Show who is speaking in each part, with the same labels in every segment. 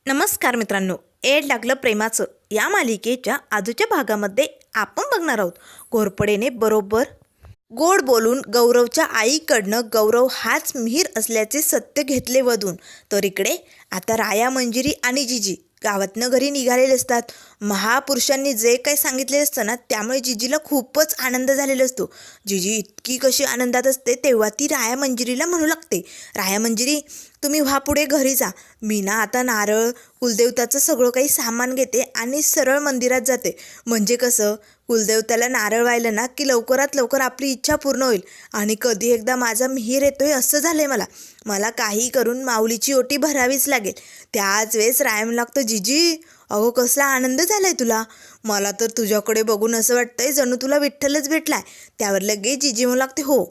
Speaker 1: नमस्कार मित्रांनो, एड लागलं प्रेमाचं या मालिकेच्या आजूच्या भागामध्ये आपण बघणार आहोत. घोरपडेने बरोबर गोड बोलून गौरवच्या आईकडनं गौरव हाच मिहीर असल्याचे सत्य घेतले वधून. तर इकडे आता राया, मंजिरी आणि जिजी गावातनं घरी निघालेले असतात. महापुरुषांनी जे काही सांगितले असतं ना, त्यामुळे जिजीला खूपच आनंद झालेला असतो. जिजी इतकी कशी आनंदात असते तेव्हा ती राया मंजिरीला म्हणू लागते, राया मंजिरी तुम्ही व्हा पुढे घरी जा, मी ना आता नारळ कुलदेवताचं सगळं काही सामान घेते आणि सरळ मंदिरात जाते. म्हणजे कसं, कुलदेवताला नारळ वाहिलं ना की लवकरात लवकर आपली इच्छा पूर्ण होईल आणि कधी एकदा माझा मिहीर येतोय असं झालंय मला काही करून माऊलीची ओटी भरावीच लागेल. त्याच वेळेस राया लागतं, जिजी अगो कसला आनंद झालाय तुला, मला तर तुझ्याकडे बघून असं वाटतंय जणू तुला विठ्ठलच भेटलाय. त्यावर लगेच जिजी म्हणू लागते, हो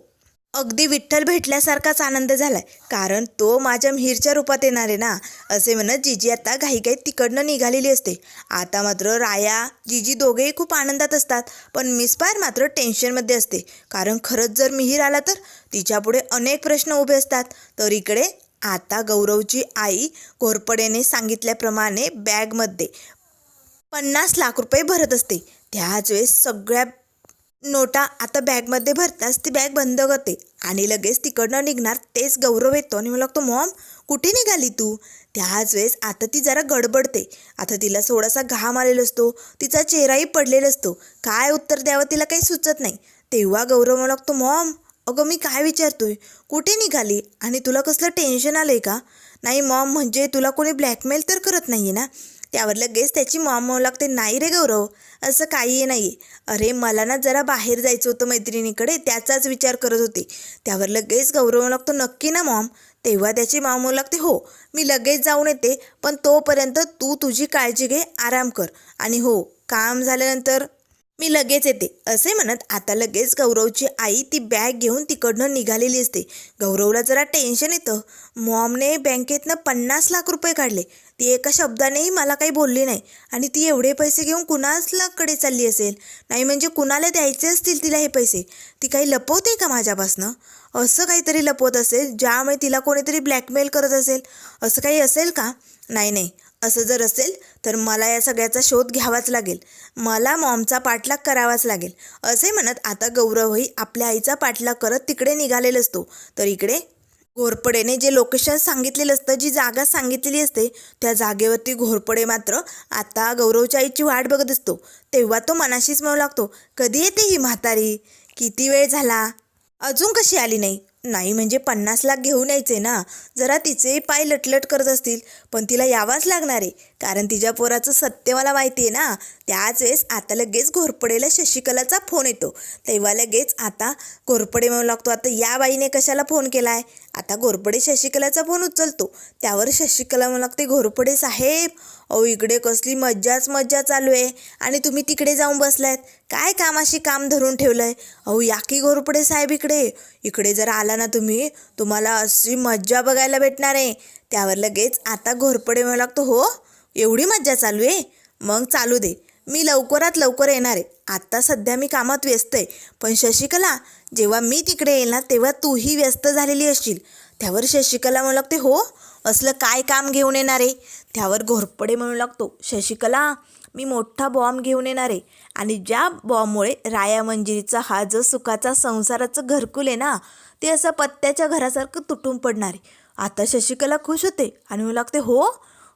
Speaker 1: अगदी विठ्ठल भेटल्यासारखाच आनंद झालाय, कारण तो माझ्या मिहीरच्या रूपात येणार आहे ना, असे म्हणत जिजी आता घाईघाईत तिकडनं निघालेली असते. आता मात्र राया जिजी दोघेही खूप आनंदात असतात, पण मिसपायर मात्र टेन्शनमध्ये असते, कारण खरंच जर मिहीर आला तर तिच्यापुढे अनेक प्रश्न उभे असतात. तर इकडे आता गौरवची आई घोरपडेने सांगितल्याप्रमाणे बॅगमध्ये 50 लाख रुपये भरत असते. त्याच वेळेस सगळ्या नोटा आता बॅगमध्ये भरताच ती बॅग बंद करते आणि लगेच तिकडनं निघणार तेच गौरव येतो आणि मला लागतो, मॉम कुठे निघाली तू. त्याच वेळेस आता ती जरा गडबडते. आता तिला थोडासा घाम आलेला असतो, तिचा चेहराही पडलेला असतो, काय उत्तर द्यावं तिला काही सुचत नाही. तेव्हा गौरव मला लागतो, मॉम अगं मी काय विचारतोय, कुठे निघाली आणि तुला कसलं टेन्शन आलंय का. नाही मॉम, म्हणजे तुला कोणी ब्लॅकमेल तर करत नाही ना. त्यावर लगेच त्याची मॉम म्हणू लागते, नाही रे गौरव, असं काहीही नाही. अरे मला ना जरा बाहेर जायचं होतं मैत्रिणीकडे, त्याचाच विचार करत होते. त्यावर लगेच गौरव म्हणू लागतो, नक्की ना मॉम. तेव्हा त्याची मॉम म्हणू लागते, हो मी लगेच जाऊन येते, पण तोपर्यंत तू तुझी काळजी घे, आराम कर आणि हो काम झाल्यानंतर मी लगेच येते. असे म्हणत आता लगेच गौरवची आई ती बॅग घेऊन तिकडनं निघालेली असते. गौरवला जरा टेन्शन येतं, मॉमने बँकेतनं 50 लाख रुपये काढले, ती एका शब्दानेही मला काही बोलली नाही आणि ती एवढे पैसे घेऊन कुणाकडे चालली असेल, नाही म्हणजे कुणाला द्यायचे असतील तिला हे पैसे, ती काही लपवते का माझ्यापासनं. असं काहीतरी लपवत असेल ज्यामुळे तिला कोणीतरी ब्लॅकमेल करत असेल, असं काही असेल का. नाही, असं जर असेल तर मला या सगळ्याचा शोध घ्यावाच लागेल, मला मॉमचा पाठलाग करावाच लागेल. असे म्हणत आता गौरवही आपल्या आईचा पाठलाग करत तिकडे निघालेला असतो. तर इकडे घोरपडेने जे लोकेशन सांगितलेलं असतं, जी जागा सांगितलेली असते, त्या जागेवरती घोरपडे मात्र आता गौरवच्या आईची वाट बघत असतो. तेव्हा तो मनाशीच म्हणू लागतो, कधी येते ही म्हातारी, किती वेळ झाला अजून कशी आली नाही. नाही म्हणजे 50 लाख घेऊन यायचे ना, जरा तिचे पाय लटलट करत असतील, पण तिला यावाच लागणार आहे, कारण तिच्या पोराचं सत्य मला माहिती आहे ना. त्याच वेळेस आता लगेच घोरपडेला शशिकलाचा फोन येतो. तेव्हा लगेच आता घोरपडे म्हणू लागतो, आता या बाईने कशाला फोन केलाय. आता घोरपडे शशिकलाचा फोन उचलतो. त्यावर शशिकला म्हणू लागते, घोरपडे साहेब अहो इकडे कसली मज्जा चालू आहे आणि तुम्ही तिकडे जाऊन बसलायत, काय कामाशी काम धरून ठेवलंय. अहो या की घोरपडे साहेब इकडे जर आला ना तुम्ही, तुम्हाला अशी मज्जा बघायला भेटणार आहे. त्यावर लगेच आता घोरपडे म्हणू लागतो, हो एवढी मज्जा चालू आहे, मग चालू दे, मी लवकरात लवकर येणार आहे. आत्ता सध्या मी कामात व्यस्त आहे, पण शशिकला जेव्हा मी तिकडे येईल ना तेव्हा तूही व्यस्त झालेली असशील. त्यावर शशिकला म्हणू लागते, हो असलं काय काम घेऊन येणार आहे. त्यावर घोरपडे म्हणू लागतो, शशिकला मी मोठा बॉम्ब घेऊन येणार आहे आणि ज्या बॉम्बमुळे राया मंजिरीचा हा जो सुखाचा संसाराचं घरकुल आहे ना, ते असं पत्त्याच्या घरासारखं तुटून पडणार आहे. आता शशिकला खुश होते आणि म्हणू लागते, हो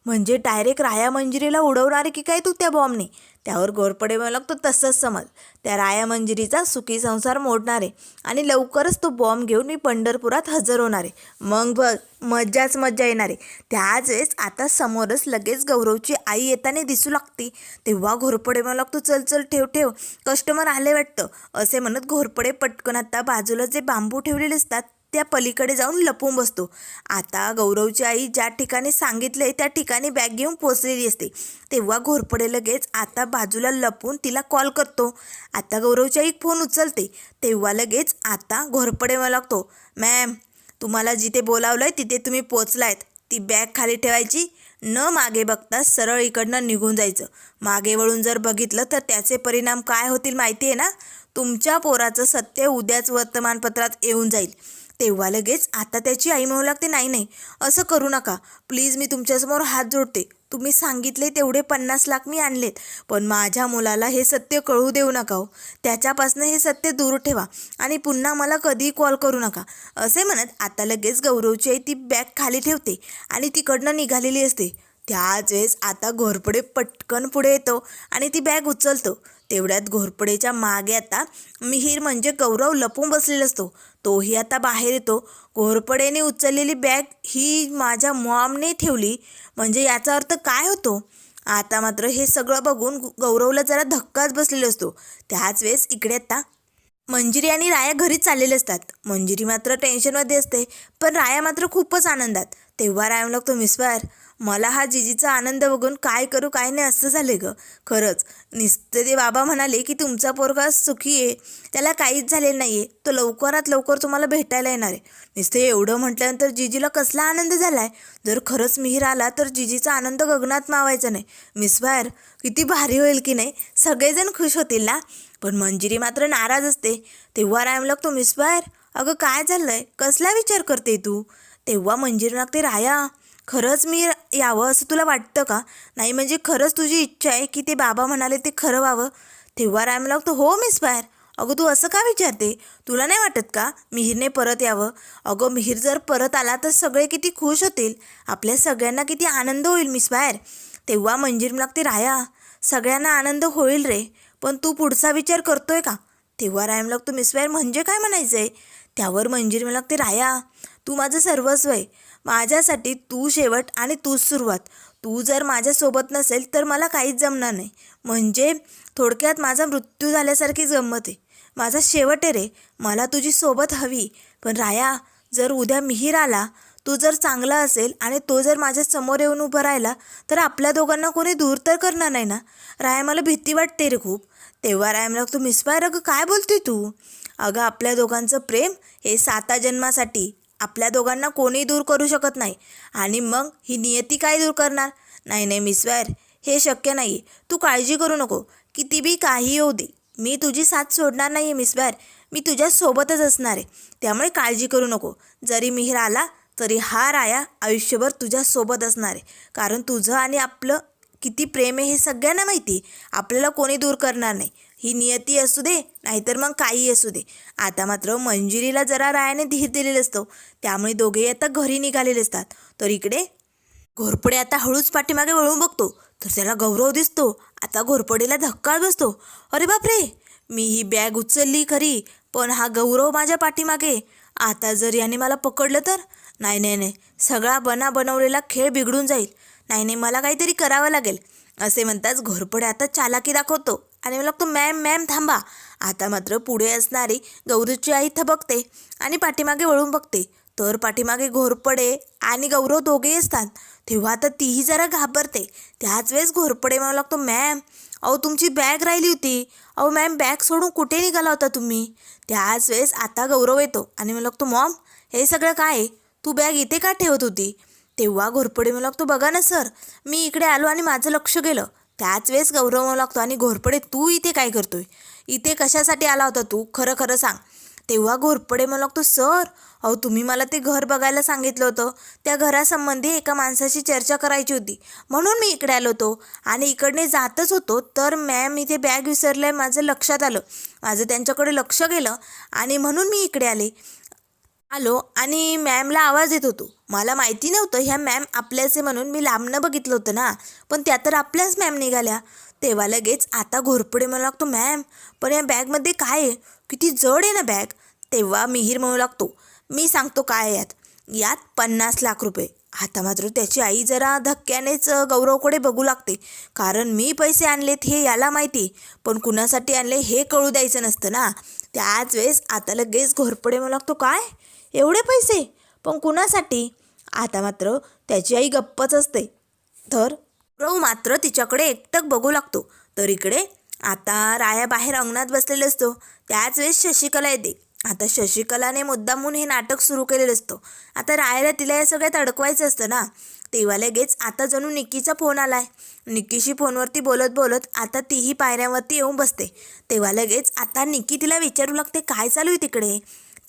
Speaker 1: म्हणजे डायरेक्ट राया मंजिरीला उडवणार आहे की काय तू त्या बॉम्बने. त्यावर घोरपडे म्हणू लागतो, तसंच समज, त्या राया मंजिरीचा सुखी संसार मोडणार आहे आणि लवकरच तो बॉम्ब घेऊन मी पंढरपुरात हजर होणार आहे, मग बघ मज्जाच मज्जा येणार आहे. त्याच वेळेस आता समोरच लगेच गौरवची आई येताना दिसू लागते. तेव्हा घोरपडे म्हणू लागतो, चल ठेव कस्टमर आले वाटतं. असे म्हणत घोरपडे पटकन आता बाजूला जे बांबू ठेवलेले असतात त्या पलीकडे जाऊन लपून बसतो. आता गौरवची आई ज्या ठिकाणी सांगितलंय त्या ठिकाणी बॅग घेऊन पोचलेली असते. तेव्हा घोरपडे लगेच आता बाजूला लपून तिला कॉल करतो. आता गौरवची आई फोन उचलते. तेव्हा लगेच आता घोरपडे म्हणू लागतो, मॅम तुम्हाला जिथे बोलावलंय तिथे तुम्ही पोचलायत, ती बॅग खाली ठेवायची, न मागे बघता सरळ इकडनं निघून जायचं. मागे वळून जर बघितलं तर त्याचे परिणाम काय होतील माहिती आहे ना, तुमच्या पोराचं सत्य उद्याच वर्तमानपत्रात येऊन जाईल. तेव्हा लगेच आता त्याची आई म्हणू लागते, नाही असं करू नका प्लीज, मी तुमच्यासमोर हात जोडते, तुम्ही सांगितले तेवढे 50 लाख मी आणलेत, पण माझ्या मुलाला हे सत्य कळू देऊ नका हो. त्याच्यापासून हे सत्य दूर ठेवा आणि पुन्हा मला कधीही कॉल करू नका. असे म्हणत आता लगेच गौरवची आई ती बॅग खाली ठेवते आणि तिकडनं निघालेली असते. त्याच वेळेस आता घोरपडे पटकन पुढे येतो आणि ती बॅग उचलतो. तेवढ्यात घोरपडेच्या मागे आता मिहीर म्हणजे गौरव लपून बसलेला असतो. तोही आता बाहेर येतो. घोरपडेने उचललेली बॅग ही माझ्या मॉमने ठेवली म्हणजे याचा अर्थ काय होतो? आता मात्र हे सगळं बघून गौरवला जरा धक्काच बसलेला असतो. त्याच वेळेस इकडे आता मंजिरी आणि राया घरीच चाललेले असतात. मंजिरी मात्र टेन्शनमध्ये असते, पण राया मात्र खूपच आनंदात. तेव्हा राया लागतो, मिस्टर मला हा जिजीचा आनंद बघून काय करू काय नाही असं झाले ग. खरंच नुसते ते बाबा म्हणाले की तुमचा पोरगा सुखी आहे, त्याला काहीच झालेलं नाही आहे, तो लवकरात लवकर तुम्हाला भेटायला येणार आहे. नुसते एवढं म्हटल्यानंतर जिजीला कसला आनंद झाला आहे. जर खरंच मिहीर आला तर जिजीचा आनंद गगनात मावायचा नाही. मिस्टर किती भारी होईल की नाही, सगळेजण खुश होतील ना. पण मंजिरी मात्र नाराज असते. तेव्हा राया लागतो, मिस्टर अगं काय झालं आहे, कसला विचार करते तू? तेव्हा मंजिरी लागते, राया खरंच मी यावं असं तुला वाटतं का? नाही म्हणजे खरंच तुझी इच्छा आहे की ते बाबा म्हणाले ते खरं व्हावं? तेव्हा राया लागतो, हो मिस्टर. अगं तू असं का विचारते? तुला नाही वाटत का मिहीरने परत यावं? अगं मिहीर जर परत आला तर सगळे किती खुश होतील, आपल्या सगळ्यांना किती आनंद होईल मिस्टर. तेव्हा मंजिरी लागते, राया सगळ्यांना आनंद होईल रे, पण तू पुढचा विचार करतोय का? तेव्हा राया लागतो, मिस्टर म्हणजे काय म्हणायचं आहे? त्यावर मंजिरी लागते, राया तू माझं सर्वस्व आहे. माझ्यासाठी तू शेवट आणि तूच सुरुवात. तू जर माझ्यासोबत नसेल तर मला काहीच जमणार नाही. म्हणजे थोडक्यात माझा मृत्यू झाल्यासारखीच गंमत आहे. माझा शेवट आहे रे, मला तुझी सोबत हवी. पण राया जर उद्या मिहीर आला, तू जर चांगला असेल आणि तो जर माझ्या समोर येऊन उभं राहिला तर आपल्या दोघांना कोणी दूर तर करणार नाही ना. राया मला भीती वाटते रे खूप. तेव्हा राया लागतो, मिस्पायर अगं काय बोलते तू? अगं आपल्या दोघांचं प्रेम हे 7 जन्मासाठी, आपल्या दोघांना कोणी दूर करू शकत नाही. आणि मग ही नियती काय दूर करणार? नाही नाही मिस्टर हे शक्य नाही. तू काळजी करू नको, किती बी काही येऊ दे, मी तुझी साथ सोडणार नाही आहे मिस्टर. मी तुझ्यासोबतच असणार आहे, त्यामुळे काळजी करू नको. जरी मिहीर आला तरी हा राया आयुष्यभर तुझ्यासोबत असणार आहे. कारण तुझं आणि आपलं किती प्रेम आहे हे सगळ्यांना माहिती. आपल्याला कोणी दूर करणार नाही. ही नियती असू दे नाहीतर मग काही असू दे. आता मात्र मंजिरीला जरा रायाने धीर दिलेला असतो, त्यामुळे दोघेही आता घरी निघालेले असतात. तर इकडे घोरपडे आता हळूच पाठीमागे वळून बघतो तर त्याला गौरव दिसतो. आता घोरपडेला धक्का बसतो. अरे बापरे, मी ही बॅग उचलली खरी, पण हा गौरव माझ्या पाठीमागे. आता जर याने मला पकडलं तर? नाही नाही नाही, सगळा बनवलेला खेळ बिघडून जाईल. नाही नाही, मला काहीतरी करावं लागेल. असे म्हणताच घोरपडे आता चालाकी दाखवतो आणि मला लागतो, मॅम थांबा. आता मात्र पुढे असणारी गौरीची आई थबकते आणि पाठीमागे वळून बघते तर पाठीमागे घोरपडे आणि गौरव दोघेही असतात. तेव्हा आता तीही जरा घाबरते. त्याच वेळेस घोरपडे मला लागतो, मॅम अहो तुमची बॅग राहिली होती. अहो मॅम बॅग सोडून कुठे निघाला होता तुम्ही? त्याच वेळेस आता गौरव येतो आणि मला लागतो, मॉम हे सगळं काय? तू बॅग इथे का ठेवत होती? तेव्हा घोरपडे मला लागतो, बघा ना सर, मी इकडे आलो आणि माझं लक्ष गेलं. त्याच वेळेस गौरव मला लागतो, आणि घोरपडे तू इथे काय करतोय? इथे कशासाठी आला होता तू? खरं खरं सांग. तेव्हा घोरपडे मला लागतो, सर अहो तुम्ही मला ते घर बघायला सांगितलं होतं, त्या घरासंबंधी एका माणसाशी चर्चा करायची होती म्हणून मी इकडे आलो होतो. आणि इकडने जातच होतो तर मॅम इथे बॅग विसरलं माझं लक्षात आलं. माझं त्यांच्याकडे लक्ष गेलं आणि म्हणून मी इकडे आलो आणि मॅमला आवाज देत होतो. मला माहिती नव्हतं ह्या मॅम आपल्याचे म्हणून मी लांबनं बघितलं होतं ना, पण त्या तर आपल्याच मॅम निघाल्या. तेव्हा लगेच आता घोरपडे म्हणू लागतो, मॅम पण या बॅगमध्ये काय आहे? किती जड आहे ना बॅग. तेव्हा मिहीर म्हणू लागतो, मी सांगतो काय यात. यात 50 लाख रुपये. आता मात्र त्याची आई जरा धक्क्यानेच गौरवकडे बघू लागते, कारण मी पैसे आणलेत हे याला माहिती, पण कुणासाठी आणले हे कळू द्यायचं नसतं ना. त्याच वेळेस आता लगेच घोरपडे म्हणू लागतो, काय एवढे पैसे? पण कुणासाठी? आता मात्र त्याची आई गप्पच असते. तर गौरव मात्र तिच्याकडे एकटक बघू लागतो. तर इकडे आता राया बाहेर अंगणात बसलेला असतो. त्याच वेळेस शशिकला येते. आता शशिकलाने मुद्दामून हे नाटक सुरू केलेलं असतं. आता रायाला तिला या सगळ्यात अडकवायचं असतं ना. तेव्हा लगेच आता जणू निक्कीचा फोन आलाय. निक्कीशी फोनवरती बोलत बोलत आता तीही पायऱ्यावरती येऊन बसते. तेव्हा लगेच आता निक्की तिला विचारू लागते, काय चालू आहे तिकडे?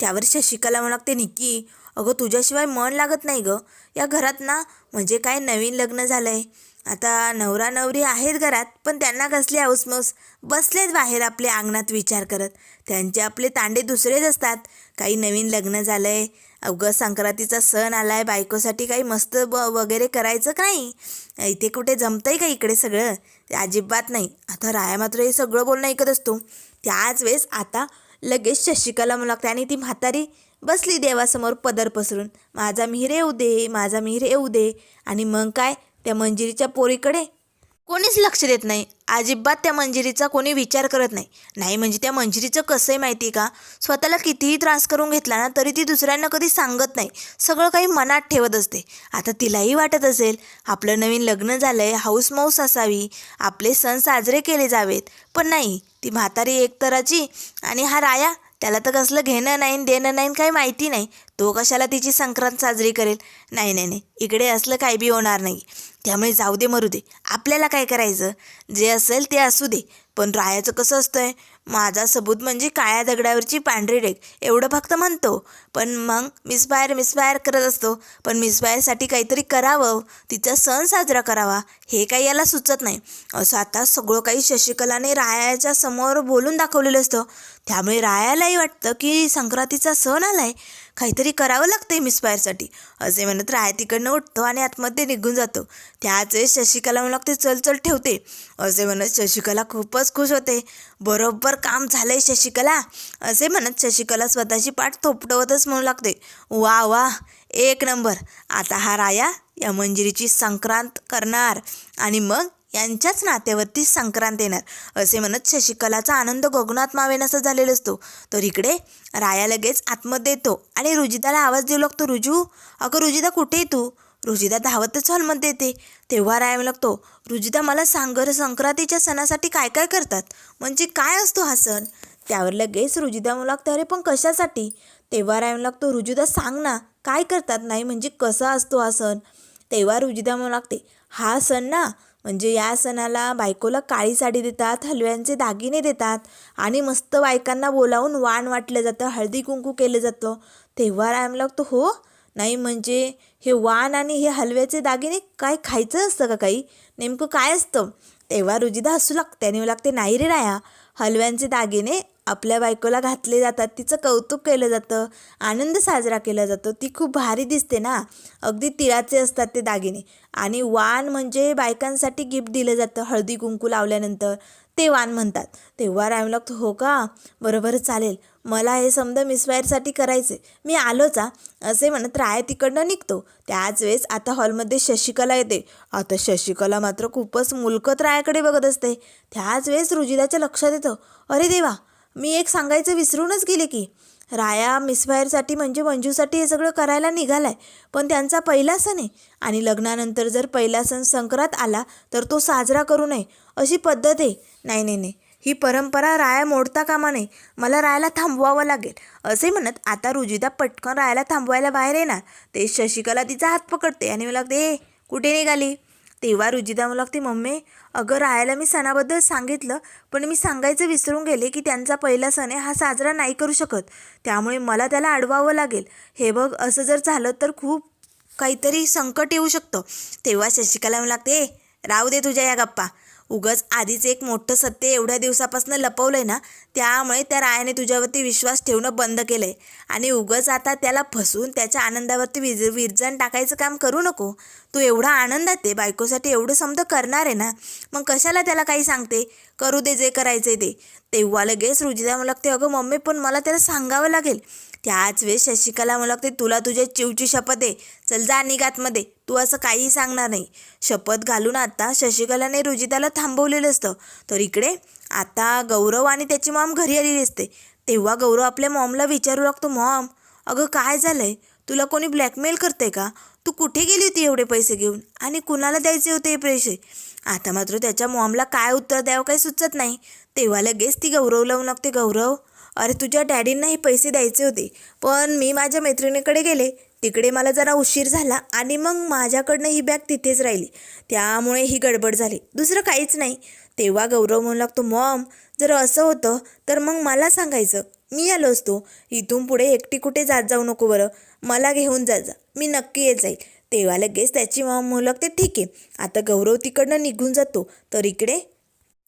Speaker 1: त्यावर शशिकला म्हणू लागते, निक्की अगं तुझ्याशिवाय मन लागत नाही गं या घरात ना. म्हणजे काय नवीन लग्न झालं आहे आता नवरा नवरी आहेत घरात, पण त्यांना कसली हौसमौस, बसलेच बाहेर आपल्या अंगणात विचार करत. त्यांचे आपले तांडे दुसरेच असतात. काही नवीन लग्न झालंय, अवघं संक्रांतीचा सण आलाय, बायकोसाठी काही मस्त वगैरे करायचं का नाही, इथे कुठे जमतंय का इकडे सगळं, ते अजिबात नाही. आता राया मात्र हे सगळं बोलणं ऐकत असतो. त्याच वेळेस आता लगेच शशिकला म्हणू लागते आणि ती म्हातारी बसली देवासमोर पदर पसरून, माझा मिहीर येऊ दे, माझा मिहीर येऊ दे. आणि मग काय, त्या मंजिरीच्या पोरीकडे कोणीच लक्ष देत नाही. अजिबात त्या मंजिरीचा कोणी विचार करत नाही. नाही म्हणजे त्या मंजिरीचं कसं आहे माहिती आहे का, स्वतःला कितीही त्रास करून घेतला ना तरी ती दुसऱ्यांना कधी सांगत नाही, सगळं काही मनात ठेवत असते. आता तिलाही वाटत असेल आपलं नवीन लग्न झालं आहे, हौसमौस असावी, आपले सण साजरे केले जावेत. पण नाही, ती म्हातारी एकतराची आणि हा राया, त्याला तर कसलं घेणं नाही देणं नाही, काही माहिती नाही. तो कशाला तिची संक्रांत साजरी करेल. नाही नाही नाही, इकडे असलं काही बी होणार नाही. त्यामुळे जाऊ दे मरू दे, आपल्याला काय करायचं, जे असेल ते असू दे. पण रायाचं कसं असतंय, माझा सबूत म्हणजे काळ्या दगडावरची पांढरी रेघ, एवढं फक्त म्हणतो. पण मग मिसफायर करत असतो. पण मिसफायरसाठी काहीतरी करावं, तिचा सण साजरा करावा, हे काही याला सुचत नाही. असं आता सगळं काही शशिकलाने रायाच्या समोर बोलून दाखवलेलं असतं. त्यामुळे रायालाही वाटतं की संक्रांतीचा सण आलाय, काहीतरी करावं लागतंय मिसफायरसाठी. असे म्हणत राया तिकडनं उठतो आणि आतमध्ये निघून जातो. त्याच वेळेस शशिकला म्हणू लागते, चल चल ठेवते. असे म्हणत शशिकला खूपच खुश होते. बरोबर काम झालंय शशिकला, असे म्हणत शशिकला स्वतःची पाठ थोपटवतच म्हणू लागते, वा वा, एक नंबर. आता हा राया या मंजिरीची संक्रांत करणार आणि मग यांच्याच नात्यावरती संक्रांत येणार. असे म्हणत शशिकलाचा आनंद गगनात मावेनासा झालेला असतो. तर इकडे राया लगेच आतमध्ये येतो आणि रुजिताला आवाज देऊ लागतो, रुजू, अगं रुजिता कुठे आहे तू. रुजिता धावतच हॉलमध्ये येते. तेव्हा राया म्हणू लागतो, रुजिता मला सांग, संक्रांतीच्या सणासाठी काय काय करतात, म्हणजे काय असतो हा सण. त्यावर लगेच रुजिता म्हणू लागते, अरे पण कशासाठी. तेव्हा राया म्हणू लागतो, रुजिता सांग ना काय करतात, नाही म्हणजे कसा असतो हा सण. तेव्हा रुजिता म्हणू लागते, हा सण ना, म्हणजे या सणाला बायकोला काळी साडी देतात, हलव्यांचे दागिने देतात आणि मस्त बायकांना बोलावून वाण वाटलं जातं, हळदी कुंकू केलं जातं. तेव्हा राया म्हणू लागतो, हो, नाही म्हणजे हे वाण आणि हे हलव्याचे दागिने काय खायचं असतं का, काही नेमकं काय असतं. तेव्हा रुजिता हसू लागते आणि लागते, नाही रे राया, हलव्यांचे दागिने आपल्या बायकोला घातले जातात, तिचं कौतुक केलं जातं, आनंद साजरा केला जातो, ती खूप भारी दिसते ना, अगदी तिळाचे असतात ते दागिने. आणि वाण म्हणजे बायकांसाठी गिफ्ट दिलं जातं हळदी कुंकू लावल्यानंतर, ते वाण म्हणतात. तेव्हा राया लागतो, हो का, बरोबर चालेल, मला हे समजा मिसफायरसाठी करायचे, मी आलोच हा. असे म्हणत राया तिकडनं निघतो. त्याच वेळेस आता हॉलमध्ये शशिकला येते. आता शशिकला मात्र खूपच मुलकत रायाकडे बघत असते. त्याच वेळेस रुजिताच्या लक्षात येतं, अरे देवा, मी एक सांगायचं विसरूनच गेले की राया मिसफायरसाठी म्हणजे मंजूसाठी हे सगळं करायला निघालाय. पण त्यांचा पहिला सण आहे आणि लग्नानंतर जर पहिला सण संक्रांत आला तर तो साजरा करू नये, अशी पद्धत आहे. नाही नाही नाही, ही परंपरा राया मोडता कामा नये, मला रायाला थांबवावं लागेल. असे म्हणत आता रुजिता पटकन रायाला थांबवायला बाहेर येणार. ते शशिकला तिचा हात पकडते आणि मला लागते, ए कुठे निघाली. तेव्हा रुजिता मला लागते, मम्मी अगं रायाला मी सणाबद्दल सांगितलं, पण मी सांगायचं विसरून गेले की त्यांचा पहिला सण आहे, हा साजरा नाही करू शकत, त्यामुळे मला त्याला अडवावं लागेल. हे बघ, असं जर झालं तर खूप काहीतरी संकट येऊ शकतं. तेव्हा शशिकला मला लागते, राहू दे तुझ्या या गप्पा, उगाच आधीच एक मोठं सत्य एवढ्या दिवसापासून लपवलं आहे ना, त्यामुळे त्या रायाने तुझ्यावरती विश्वास ठेवणं बंद केलं आहे आणि उगाच आता त्याला फसवून त्याच्या आनंदावरती विरजण टाकायचं काम करू नको. तू एवढा आनंदात आहे, बायकोसाठी एवढं समजा करणार आहे ना, मग कशाला त्याला काही सांगते, करू दे जे करायचं ते. तेव्हा लगेच रुजिता मला लागते, अगं मम्मी पण मला त्याला सांगावं लागेल. त्याच वेळेस शशिकला मला लागते, तुला तुझ्या चिवची शपथ आहे, चल जा निघातमध्ये, तू असं काहीही सांगणार नाही. शपथ घालून आता शशिकलाने रुजिताला थांबवलेलं असतं. तर इकडे आता गौरव आणि त्याची मॉम घरी आलेली असते. तेव्हा गौरव आपल्या मॉमला विचारू लागतो, मॉम अगं काय झालं आहे, तुला कोणी ब्लॅकमेल करते का, तू कुठे गेली होती एवढे पैसे घेऊन आणि कुणाला द्यायचे होते हे पैसे. आता मात्र त्याच्या मॉमला काय उत्तर द्यावं काही सुचत नाही. तेव्हा लगेच ती गौरव लावून लागते, गौरव अरे तुझ्या डॅडींना हे पैसे द्यायचे होते, पण मी माझ्या मैत्रिणीकडे गेले, तिकडे मला जरा उशीर झाला आणि मग माझ्याकडनं ही बॅग तिथेच राहिली, त्यामुळे ही गडबड झाली, दुसरं काहीच नाही. तेव्हा गौरव म्हणू लागतो, मॉम जर असं होतं तर मग मला सांगायचं, मी आलो असतो. इथून पुढे एकटी कुठे जात जाऊ नको बरं, मला घेऊन जात जा, मी नक्की येत जाईल. तेव्हा लगेच त्याची म्हणू लागते ठीक आहे. आता गौरव तिकडनं निघून जातो. तर इकडे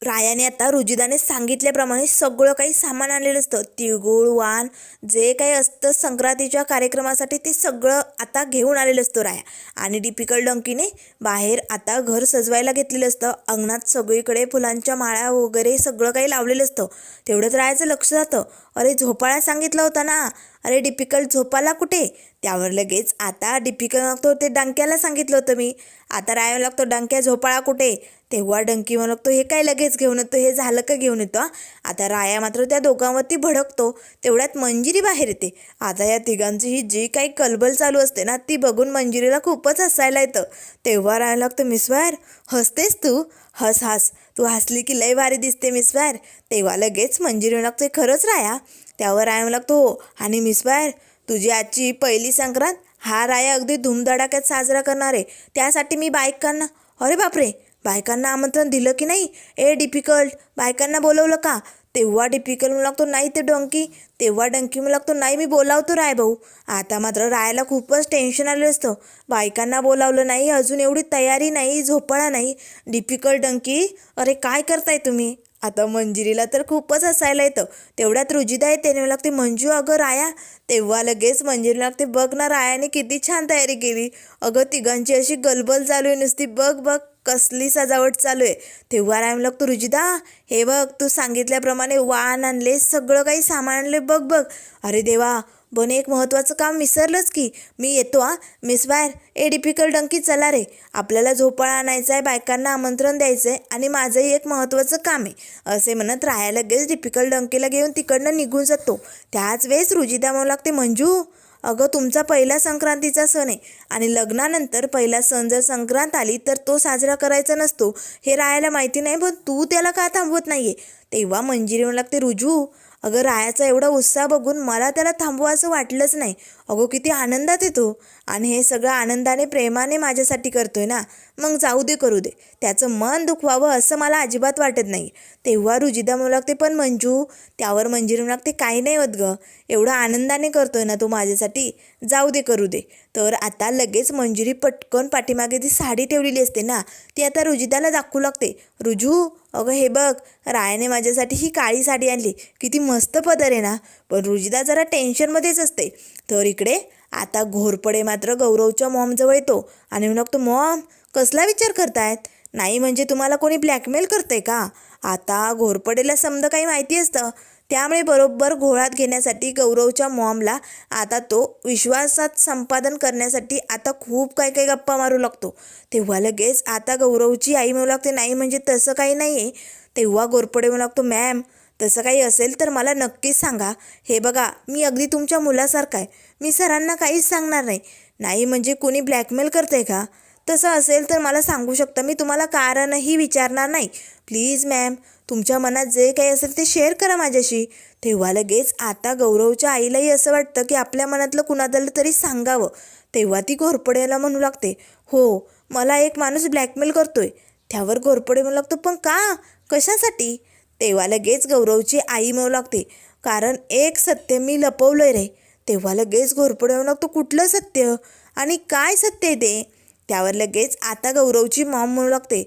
Speaker 1: रायाने आता रुजिदाने सांगितल्याप्रमाणे सगळं काही सामान आणलेलं असतं. तिळगुळ, वाण, जे काही असतं संक्रांतीच्या कार्यक्रमासाठी ते सगळं आता घेऊन आलेलं असतं राया. आणि डिपिकल डंकीने बाहेर आता घर सजवायला घेतलेलं असतं. अंगणात सगळीकडे फुलांच्या माळा वगैरे सगळं काही लावलेलं असतं. तेवढंच रायाचं लक्ष जातं, अरे झोपाळा सांगितला होता ना, अरे डिपिकल झोपाला कुठे? त्यावर लगेच आता डिपिकल लागतो ते डंक्याला सांगितलं होतं मी. आता राया लागतो डंक्या झोपाळा कुठे? तेव्हा डंकी म्हणू लागतो हे काय लगेच घेऊन येतो, हे झालं का घेऊन येतो? आता राया मात्र त्या दोघांवरती भडकतो. तेवढ्यात मंजिरी बाहेर येते. आता या तिघांची ही जी काही कलबल चालू असते ना ती बघून मंजिरीला खूपच हसायला येतं. तेव्हा राया लागतं मिसवायर हसतेस तू, हस हस, तू हसली की लय भारी दिसते मिसवायर. तेव्हा लगेच मंजिरी लागते खरंच राया? त्यावर राया लागतो हो, आणि मिसवायर तुझी आजची पहिली संक्रांत, हा राया अगदी धूमधडाक्यात साजरा करणार आहे. त्यासाठी मी बायकांना, अरे बापरे, बायकांना आमंत्रण दिलं की नाही? ए डिफिकल्ट, बायकांना बोलवलं का? तेव्हा डिफिकल्ट म्हणू लागतो नाही ते डंकी. तेव्हा डंकी म्हणू लागतो नाही मी बोलावतो राय भाऊ. आता मात्र रायाला खूपच टेन्शन आलं असतं. बायकांना बोलावलं नाही, अजून एवढी तयारी नाही, झोपाळा नाही. डिफिकल्ट डंकी, अरे काय करताय तुम्ही? आता मंजिरीला तर खूपच हसायला येतं. तेवढ्यात रुजिदा येते, म्हणू लागते मंजू अगं राया. तेव्हा लगेच मंजिरी लागते बघ ना रायाने किती छान तयारी केली. अगं तिघांची अशी गलबल चालू आहे नुसती, बघ बघ कसली सजावट चालू आहे. तेव्हा राय लागतो रुजिदा हे बघ तू सांगितल्याप्रमाणे वाण आणले, सगळं काही सामान आणले, बघ बघ. अरे देवा, पण एक महत्त्वाचं काम विसरलंच की. मी येतो हा मिसवायर. ए डिफिकल्ट डंकी चला रे, आपल्याला झोपाळा आणायचा आहे, बायकांना आमंत्रण द्यायचं आहे आणि माझंही एक महत्त्वाचं काम आहे. असे म्हणत राया लगेच डिफिकल्ट डंकीला घेऊन तिकडनं निघून जातो. त्याच वेळेस रुजिदा म्हणू लागते मंजू अगं तुमचा पहिला संक्रांतीचा सण आहे आणि लग्नानंतर पहिला सण जर संक्रांत आली तर तो साजरा करायचा नसतो हे रायाला माहिती नाही, पण तू त्याला का थांबवत नाहीये? तेव्हा मंजिरी म्हणू लागते रुजू अगं रायाचा एवढा उत्साह बघून मला त्याला थांबवा असं वाटलंच नाही. अगो किती आनंदात येतो आणि हे सगळं आनंदाने प्रेमाने माझ्यासाठी करतोय ना, मग जाऊ दे करू दे, त्याचं मन दुखवावं असं मला अजिबात वाटत नाही. तेव्हा रुजिदा म्हणू लागते पण मंजू. त्यावर मंजिरी म्हणू लागते काही नाही होत गं, एवढं आनंदाने करतोय ना तो माझ्यासाठी, जाऊ दे करू दे. तर आता लगेच मंजिरी पटकन पाठीमागे ती साडी ठेवलेली असते ना ती आता रुजिदाला दाखवू लागते. रुजू अगं हे बघ रायाने माझ्यासाठी ही काळी साडी आणली, किती मस्त पदर आहे ना. पण रुजिदा जरा टेन्शनमध्येच असते. तर इकडे आता घोरपडे मात्र गौरवच्या मॉमजवळ येतो आणि म्हणू लागतो मॉम कसला विचार करतायत? नाही म्हणजे तुम्हाला कोणी ब्लॅकमेल करतंय का? आता घोरपडेला समजा काही माहिती असतं, त्यामुळे बरोबर घोळात घेण्यासाठी गौरवच्या मॉमला आता तो विश्वासात संपादन करण्यासाठी आता खूप काही काही गप्पा मारू लागतो. तेव्हा लगेच आता गौरवची आई म्हणू लागते नाही म्हणजे तसं काही नाही आहे. तेव्हा घोरपडे म्हणू लागतो मॅम तसं काही असेल तर मला नक्कीच सांगा. हे बघा मी अगदी तुमच्या मुलासारखा आहे, मी सरांना काहीच सांगणार नाही. नाही म्हणजे कोणी ब्लॅकमेल करतंय का? तसं असेल तर मला सांगू शकता, मी तुम्हाला कारणही विचारणार नाही. प्लीज मॅम तुमच्या मनात जे काही असेल ते शेअर करा माझ्याशी. तेव्हा लगेच आता गौरवच्या आईलाही असं वाटतं की आपल्या मनातलं कुणाला तरी सांगावं. तेव्हा ती घोरपडेला म्हणू लागते हो मला एक माणूस ब्लॅकमेल करतोय. त्यावर घोरपडे म्हणू लागतो पण का, कशासाठी? तेव्हा लगेच गौरवची आई म्हणू लागते कारण एक सत्य मी लपवलंय रे. तेव्हा लगेच घोरपडे म्हणू लागतो कुठलं सत्य आणि काय सत्य आहे ते? त्यावर लगेच आता गौरवची मॉम म्हणू लागते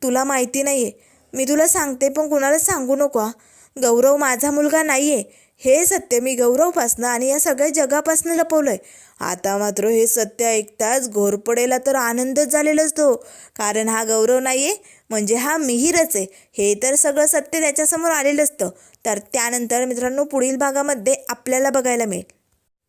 Speaker 1: तुला माहिती नाही आहे, मी तुला सांगते पण कुणाला सांगू नको. गौरव माझा मुलगा नाही आहे, हे सत्य मी गौरवपासनं आणि या सगळ्या जगापासनं लपवलं आहे. आता मात्र हे सत्य ऐकताच घोरपडेला तर आनंदच झालेला असतो, कारण हा गौरव नाही आहे म्हणजे हा मिहीरच आहे, हे तर सगळं सत्य त्याच्यासमोर आलेलं असतं. तर त्यानंतर मित्रांनो पुढील भागामध्ये आपल्याला बघायला मिळेल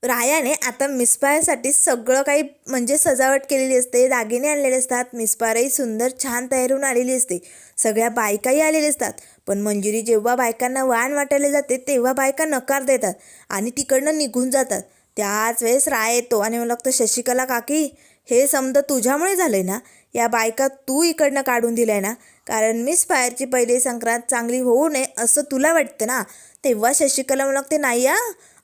Speaker 1: रायाने आता मिसफायरसाठी सगळं काही म्हणजे सजावट केलेली असते, दागिने आणलेले असतात, मिसफायरही सुंदर छान तयार होऊन आलेली असते, सगळ्या बायकाही आलेल्या असतात. पण मंजिरी जेव्हा बायकांना वाण वाटायला जाते तेव्हा बायका नकार देतात आणि तिकडनं निघून जातात. त्याच वेळेस राय येतो आणि म्हणू लागतो शशिकला काकी हे समजा तुझ्यामुळे झालं ना, या बायका तू इकडनं काढून दिलाय ना, कारण मिसफायरची पहिली संक्रांत चांगली होऊ नये असं तुला वाटतं ना. तेव्हा शशिकला म्हणू लागते नाही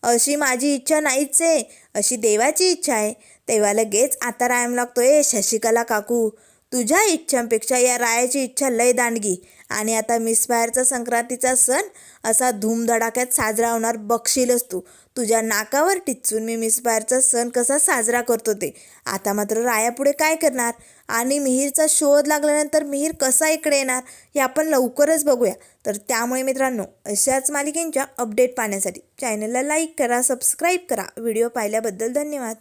Speaker 1: अशी माझी इच्छा नाहीच आहे, अशी देवाची इच्छा आहे. तेव्हा लगेच आता राय लागतोय शशिकला काकू तुझ्या इच्छांपेक्षा या रायाची इच्छा लय दांडगी आणि आता मिसफायरचा संक्रांतीचा सण असा धूमधडाक्यात साजरा होणार बघशीलच तू. तुझ्या नाकावर टिचून मी मिस फायरचा सण कसा साजरा करतो ते. आता मात्र राया पुढे काय करणार आणि मिहीरचा शोध लागल्यानंतर मिहीर कसा इकडे येणार हे आपण लवकरच बघूया. तर त्यामुळे मित्रांनो, अशाच मालिकेंच्या अपडेट पाहण्यासाठी चॅनलला लाईक करा, सबस्क्राईब करा. व्हिडिओ पाहिल्याबद्दल धन्यवाद.